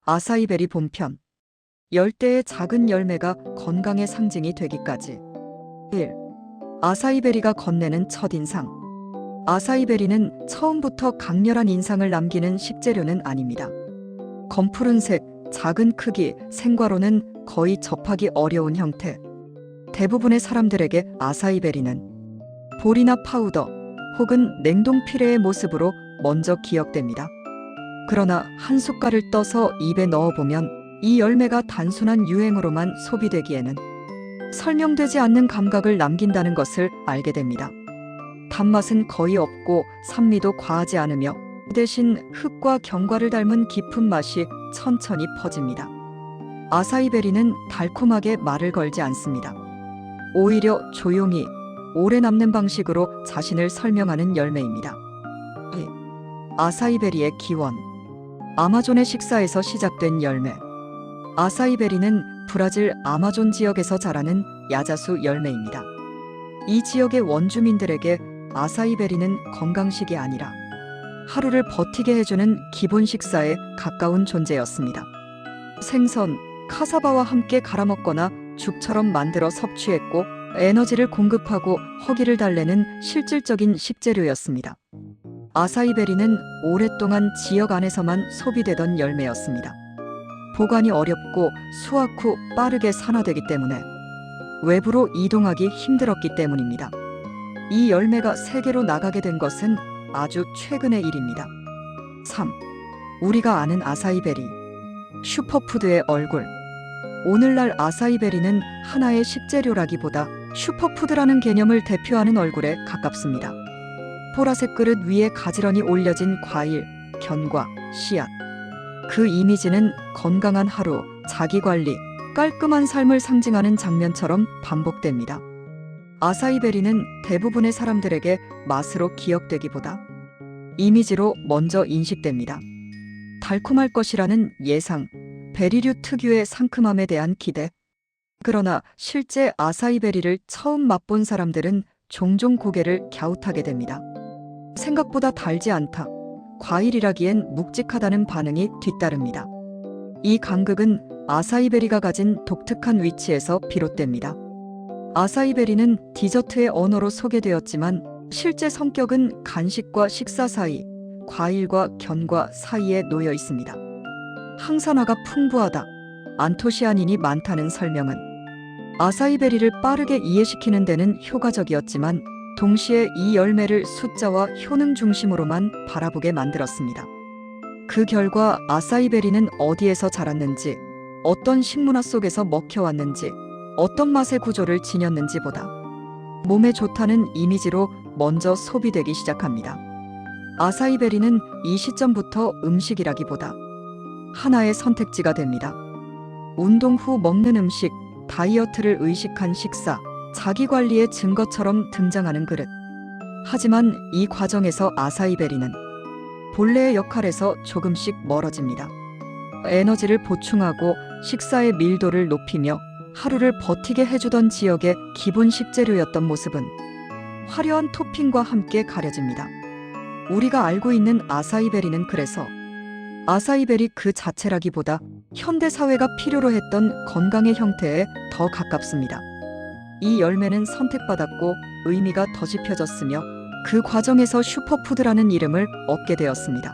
아사이베리 본편. 열대의 작은 열매가 건강의 상징이 되기까지. 1. 아사이베리가 건네는 첫인상. 아사이베리는 처음부터 강렬한 인상을 남기는 식재료는 아닙니다. 검푸른색, 작은 크기, 생과로는 거의 접하기 어려운 형태. 대부분의 사람들에게 아사이베리는 볼이나 파우더 혹은 냉동 피레의 모습으로 먼저 기억됩니다. 그러나 한 숟갈을 떠서 입에 넣어보면 이 열매가 단순한 유행으로만 소비되기에는 설명되지 않는 감각을 남긴다는 것을 알게 됩니다. 단맛은 거의 없고 산미도 과하지 않으며 대신 흙과 견과를 닮은 깊은 맛이 천천히 퍼집니다. 아사이베리는 달콤하게 말을 걸지 않습니다. 오히려 조용히 오래 남는 방식으로 자신을 설명하는 열매입니다. 아사이베리의 기원. 아마존의 식사에서 시작된 열매. 아사이베리는 브라질 아마존 지역에서 자라는 야자수 열매입니다. 이 지역의 원주민들에게 아사이베리는 건강식이 아니라 하루를 버티게 해주는 기본 식사에 가까운 존재였습니다. 생선, 카사바와 함께 갈아먹거나 죽처럼 만들어 섭취했고 에너지를 공급하고 허기를 달래는 실질적인 식재료였습니다. 아사이베리는 오랫동안 지역 안에서만 소비되던 열매였습니다. 보관이 어렵고 수확 후 빠르게 산화되기 때문에 외부로 이동하기 힘들었기 때문입니다. 이 열매가 세계로 나가게 된 것은 아주 최근의 일입니다. 3. 우리가 아는 아사이베리. 슈퍼푸드의 얼굴. 오늘날 아사이베리는 하나의 식재료라기보다 슈퍼푸드라는 개념을 대표하는 얼굴에 가깝습니다. 보라색 그릇 위에 가지런히 올려진 과일, 견과, 씨앗. 그 이미지는 건강한 하루, 자기관리, 깔끔한 삶을 상징하는 장면처럼 반복됩니다. 아사이베리는 대부분의 사람들에게 맛으로 기억되기보다 이미지로 먼저 인식됩니다. 달콤할 것이라는 예상, 베리류 특유의 상큼함에 대한 기대. 그러나 실제 아사이베리를 처음 맛본 사람들은 종종 고개를 갸웃하게 됩니다. 생각보다 달지 않다. 과일이라기엔 묵직하다는 반응이 뒤따릅니다. 이 간극은 아사이베리가 가진 독특한 위치에서 비롯됩니다. 아사이베리는 디저트의 언어로 소개되었지만 실제 성격은 간식과 식사 사이, 과일과 견과 사이에 놓여 있습니다. 항산화가 풍부하다, 안토시아닌이 많다는 설명은 아사이베리를 빠르게 이해시키는 데는 효과적이었지만 동시에 이 열매를 숫자와 효능 중심으로만 바라보게 만들었습니다. 그 결과 아사이베리는 어디에서 자랐는지, 어떤 식문화 속에서 먹혀왔는지, 어떤 맛의 구조를 지녔는지보다 몸에 좋다는 이미지로 먼저 소비되기 시작합니다. 아사이베리는 이 시점부터 음식이라기보다 하나의 선택지가 됩니다. 운동 후 먹는 음식, 다이어트를 의식한 식사, 자기관리의 증거처럼 등장하는 그릇. 하지만 이 과정에서 아사이베리는 본래의 역할에서 조금씩 멀어집니다. 에너지를 보충하고 식사의 밀도를 높이며 하루를 버티게 해주던 지역의 기본 식재료였던 모습은 화려한 토핑과 함께 가려집니다. 우리가 알고 있는 아사이베리는 그래서 아사이베리 그 자체라기보다 현대 사회가 필요로 했던 건강의 형태에 더 가깝습니다. 이 열매는 선택받았고 의미가 더 짙어졌으며 그 과정에서 슈퍼푸드라는 이름을 얻게 되었습니다.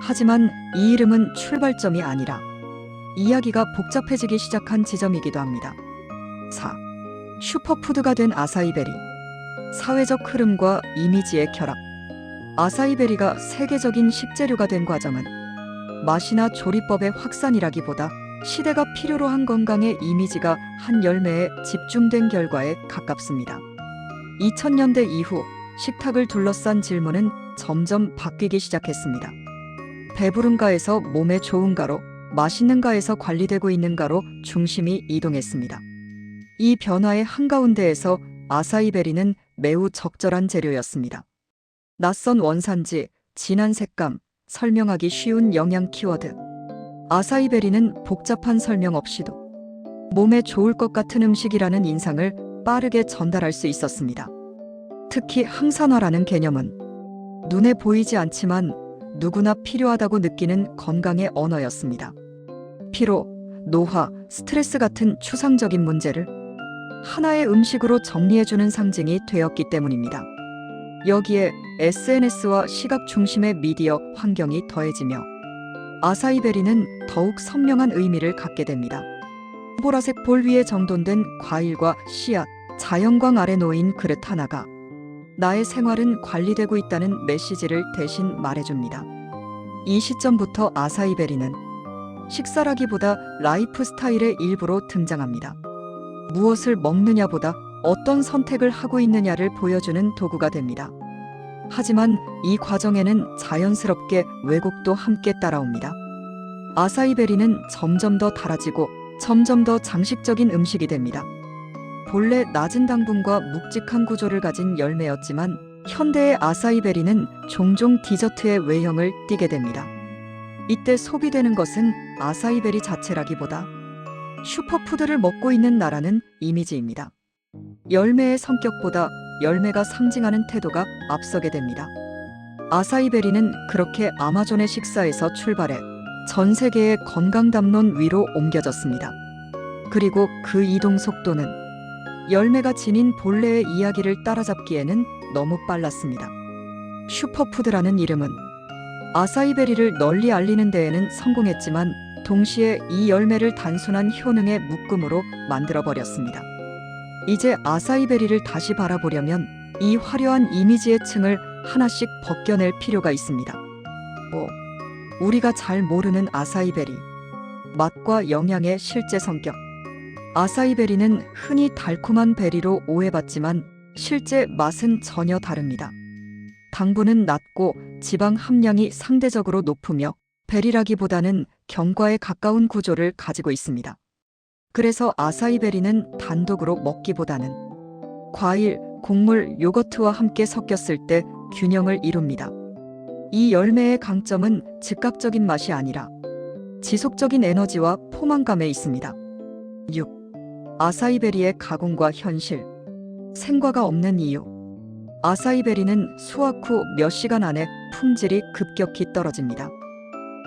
하지만 이 이름은 출발점이 아니라 이야기가 복잡해지기 시작한 지점이기도 합니다. 4. 슈퍼푸드가 된 아사이베리. 사회적 흐름과 이미지의 결합. 아사이베리가 세계적인 식재료가 된 과정은 맛이나 조리법의 확산이라기보다 시대가 필요로 한 건강의 이미지가 한 열매에 집중된 결과에 가깝습니다. 2000년대 이후 식탁을 둘러싼 질문은 점점 바뀌기 시작했습니다. 배부른가에서 몸에 좋은가로, 맛있는가에서 관리되고 있는가로 중심이 이동했습니다. 이 변화의 한가운데에서 아사이베리는 매우 적절한 재료였습니다. 낯선 원산지, 진한 색감, 설명하기 쉬운 영양 키워드. 아사이베리는 복잡한 설명 없이도 몸에 좋을 것 같은 음식이라는 인상을 빠르게 전달할 수 있었습니다. 특히 항산화라는 개념은 눈에 보이지 않지만 누구나 필요하다고 느끼는 건강의 언어였습니다. 피로, 노화, 스트레스 같은 추상적인 문제를 하나의 음식으로 정리해주는 상징이 되었기 때문입니다. 여기에 SNS와 시각 중심의 미디어 환경이 더해지며 아사이베리는 더욱 선명한 의미를 갖게 됩니다. 보라색 볼 위에 정돈된 과일과 씨앗, 자연광 아래 놓인 그릇 하나가 나의 생활은 관리되고 있다는 메시지를 대신 말해줍니다. 이 시점부터 아사이베리는 식사라기보다 라이프 스타일의 일부로 등장합니다. 무엇을 먹느냐보다 어떤 선택을 하고 있느냐를 보여주는 도구가 됩니다. 하지만 이 과정에는 자연스럽게 왜곡도 함께 따라옵니다. 아사이베리는 점점 더 달아지고 점점 더 장식적인 음식이 됩니다. 본래 낮은 당분과 묵직한 구조를 가진 열매였지만 현대의 아사이베리는 종종 디저트의 외형을 띠게 됩니다. 이때 소비되는 것은 아사이베리 자체라기보다 슈퍼푸드를 먹고 있는 나라는 이미지입니다. 열매의 성격보다 열매가 상징하는 태도가 앞서게 됩니다. 아사이베리는 그렇게 아마존의 식사에서 출발해 전 세계의 건강 담론 위로 옮겨졌습니다. 그리고 그 이동 속도는 열매가 지닌 본래의 이야기를 따라잡기에는 너무 빨랐습니다. 슈퍼푸드라는 이름은 아사이베리를 널리 알리는 데에는 성공했지만 동시에 이 열매를 단순한 효능의 묶음으로 만들어버렸습니다. 이제 아사이베리를 다시 바라보려면 이 화려한 이미지의 층을 하나씩 벗겨낼 필요가 있습니다. 우리가 잘 모르는 아사이베리, 맛과 영양의 실제 성격. 아사이베리는 흔히 달콤한 베리로 오해받지만 실제 맛은 전혀 다릅니다. 당분은 낮고 지방 함량이 상대적으로 높으며 베리라기보다는 견과에 가까운 구조를 가지고 있습니다. 그래서 아사이베리는 단독으로 먹기보다는 과일, 곡물, 요거트와 함께 섞였을 때 균형을 이룹니다. 이 열매의 강점은 즉각적인 맛이 아니라 지속적인 에너지와 포만감에 있습니다. 6. 아사이베리의 가공과 현실. 생과가 없는 이유. 아사이베리는 수확 후 몇 시간 안에 품질이 급격히 떨어집니다.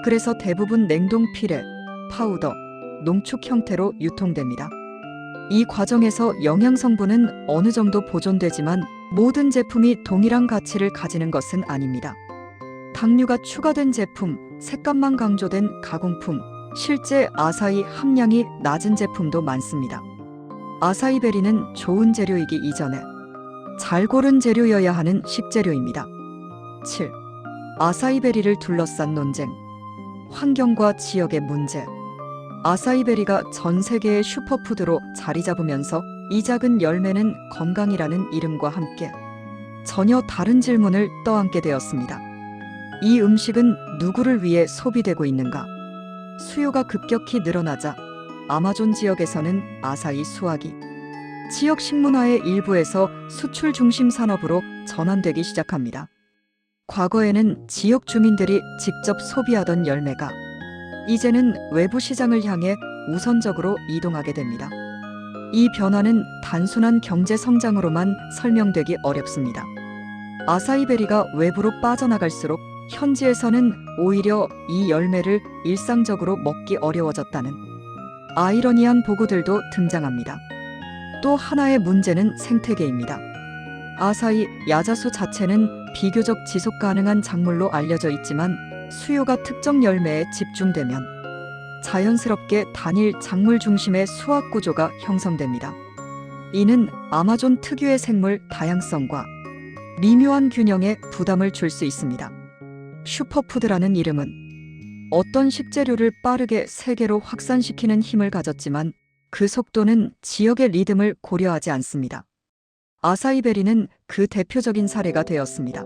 그래서 대부분 냉동 피레, 파우더, 농축 형태로 유통됩니다. 이 과정에서 영양 성분은 어느 정도 보존되지만 모든 제품이 동일한 가치를 가지는 것은 아닙니다. 당류가 추가된 제품, 색감만 강조된 가공품, 실제 아사히 함량이 낮은 제품도 많습니다. 아사이베리는 좋은 재료이기 이전에 잘 고른 재료여야 하는 식재료입니다. 7. 아사이베리를 둘러싼 논쟁. 환경과 지역의 문제. 아사이베리가 전 세계의 슈퍼푸드로 자리 잡으면서 이 작은 열매는 건강이라는 이름과 함께 전혀 다른 질문을 떠안게 되었습니다. 이 음식은 누구를 위해 소비되고 있는가? 수요가 급격히 늘어나자 아마존 지역에서는 아사히 수확이 지역 식문화의 일부에서 수출 중심 산업으로 전환되기 시작합니다. 과거에는 지역 주민들이 직접 소비하던 열매가 이제는 외부 시장을 향해 우선적으로 이동하게 됩니다. 이 변화는 단순한 경제 성장으로만 설명되기 어렵습니다. 아사이베리가 외부로 빠져나갈수록 현지에서는 오히려 이 열매를 일상적으로 먹기 어려워졌다는 아이러니한 보고들도 등장합니다. 또 하나의 문제는 생태계입니다. 아사히 야자수 자체는 비교적 지속 가능한 작물로 알려져 있지만 수요가 특정 열매에 집중되면 자연스럽게 단일 작물 중심의 수확 구조가 형성됩니다. 이는 아마존 특유의 생물 다양성과 미묘한 균형에 부담을 줄 수 있습니다. 슈퍼푸드라는 이름은 어떤 식재료를 빠르게 세계로 확산시키는 힘을 가졌지만 그 속도는 지역의 리듬을 고려하지 않습니다. 아사이베리는 그 대표적인 사례가 되었습니다.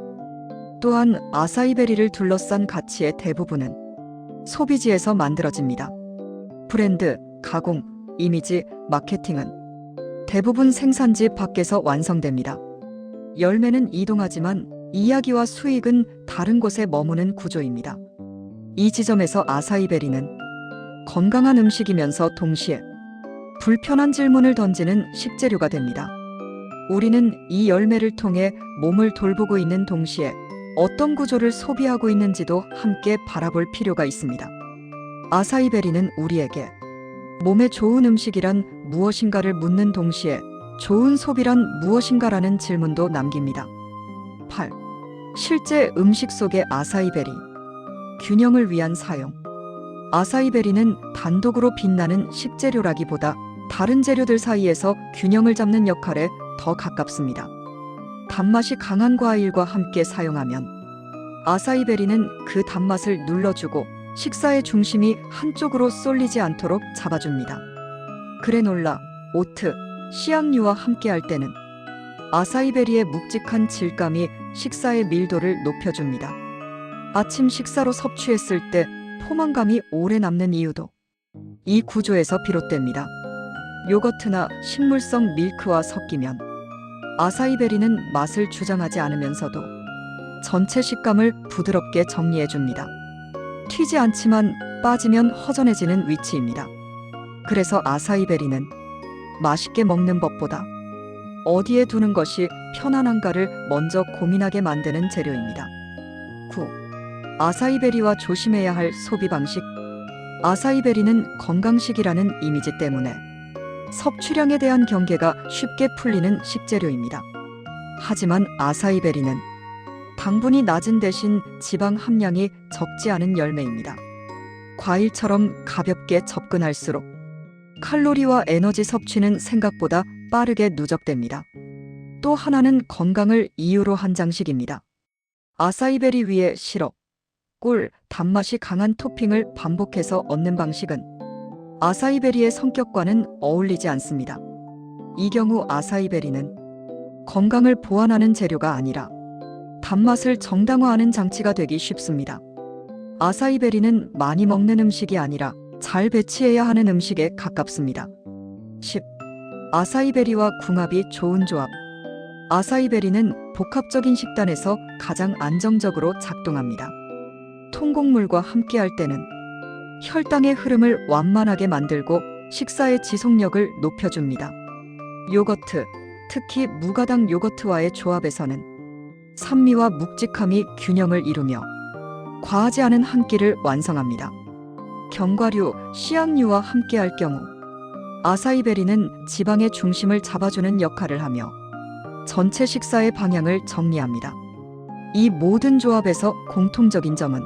또한 아사이베리를 둘러싼 가치의 대부분은 소비지에서 만들어집니다. 브랜드, 가공, 이미지, 마케팅은 대부분 생산지 밖에서 완성됩니다. 열매는 이동하지만 이야기와 수익은 다른 곳에 머무는 구조입니다. 이 지점에서 아사이베리는 건강한 음식이면서 동시에 불편한 질문을 던지는 식재료가 됩니다. 우리는 이 열매를 통해 몸을 돌보고 있는 동시에 어떤 구조를 소비하고 있는지도 함께 바라볼 필요가 있습니다. 아사이베리는 우리에게 몸에 좋은 음식이란 무엇인가를 묻는 동시에 좋은 소비란 무엇인가라는 질문도 남깁니다. 8. 실제 음식 속의 아사이베리. 균형을 위한 사용. 아사이베리는 단독으로 빛나는 식재료라기보다 다른 재료들 사이에서 균형을 잡는 역할에 더 가깝습니다. 단맛이 강한 과일과 함께 사용하면 아사이베리는 그 단맛을 눌러주고 식사의 중심이 한쪽으로 쏠리지 않도록 잡아줍니다. 그래놀라, 오트, 씨앗류와 함께할 때는 아사이베리의 묵직한 질감이 식사의 밀도를 높여줍니다. 아침 식사로 섭취했을 때 포만감이 오래 남는 이유도 이 구조에서 비롯됩니다. 요거트나 식물성 밀크와 섞이면 아사이베리는 맛을 주장하지 않으면서도 전체 식감을 부드럽게 정리해줍니다. 튀지 않지만 빠지면 허전해지는 위치입니다. 그래서 아사이베리는 맛있게 먹는 법보다 어디에 두는 것이 편안한가를 먼저 고민하게 만드는 재료입니다. 9. 아사이베리와 조심해야 할 소비 방식. 아사이베리는 건강식이라는 이미지 때문에 섭취량에 대한 경계가 쉽게 풀리는 식재료입니다. 하지만 아사이베리는 당분이 낮은 대신 지방 함량이 적지 않은 열매입니다. 과일처럼 가볍게 접근할수록 칼로리와 에너지 섭취는 생각보다 빠르게 누적됩니다. 또 하나는 건강을 이유로 한 장식입니다. 아사이베리 위에 시럽, 꿀, 단맛이 강한 토핑을 반복해서 얻는 방식은 아사이베리의 성격과는 어울리지 않습니다. 이 경우 아사이베리는 건강을 보완하는 재료가 아니라 단맛을 정당화하는 장치가 되기 쉽습니다. 아사이베리는 많이 먹는 음식이 아니라 잘 배치해야 하는 음식에 가깝습니다. 10. 아사이베리와 궁합이 좋은 조합. 아사이베리는 복합적인 식단에서 가장 안정적으로 작동합니다. 통곡물과 함께할 때는 혈당의 흐름을 완만하게 만들고 식사의 지속력을 높여줍니다. 요거트, 특히 무가당 요거트와의 조합에서는 산미와 묵직함이 균형을 이루며 과하지 않은 한 끼를 완성합니다. 견과류, 씨앗류와 함께할 경우 아사이베리는 지방의 중심을 잡아주는 역할을 하며 전체 식사의 방향을 정리합니다. 이 모든 조합에서 공통적인 점은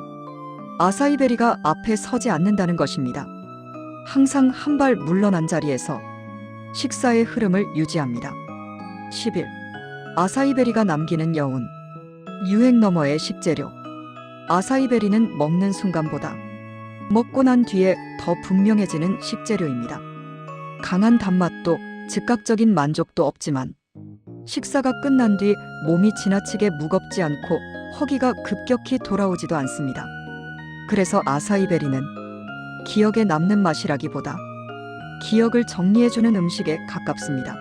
아사이베리가 앞에 서지 않는다는 것입니다. 항상 한 발 물러난 자리에서 식사의 흐름을 유지합니다. 11. 아사이베리가 남기는 여운. 유행 너머의 식재료. 아사이베리는 먹는 순간보다 먹고 난 뒤에 더 분명해지는 식재료입니다. 강한 단맛도 즉각적인 만족도 없지만 식사가 끝난 뒤 몸이 지나치게 무겁지 않고 허기가 급격히 돌아오지도 않습니다. 그래서 아사이베리는 기억에 남는 맛이라기보다 기억을 정리해주는 음식에 가깝습니다.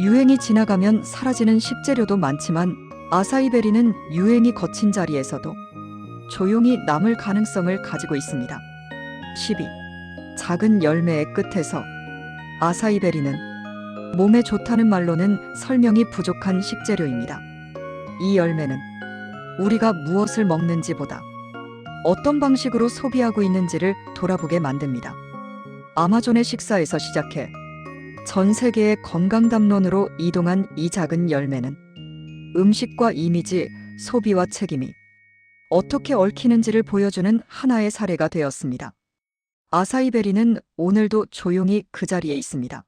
유행이 지나가면 사라지는 식재료도 많지만 아사이베리는 유행이 거친 자리에서도 조용히 남을 가능성을 가지고 있습니다. 12. 작은 열매의 끝에서. 아사이베리는 몸에 좋다는 말로는 설명이 부족한 식재료입니다. 이 열매는 우리가 무엇을 먹는지보다 어떤 방식으로 소비하고 있는지를 돌아보게 만듭니다. 아마존의 식사에서 시작해 전 세계의 건강 담론으로 이동한 이 작은 열매는 음식과 이미지, 소비와 책임이 어떻게 얽히는지를 보여주는 하나의 사례가 되었습니다. 아사이베리는 오늘도 조용히 그 자리에 있습니다.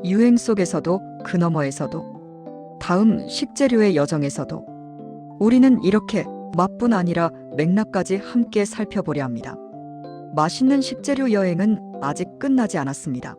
유행 속에서도 그 너머에서도 다음 식재료의 여정에서도 우리는 이렇게 맛뿐 아니라 맥락까지 함께 살펴보려 합니다. 맛있는 식재료 여행은 아직 끝나지 않았습니다.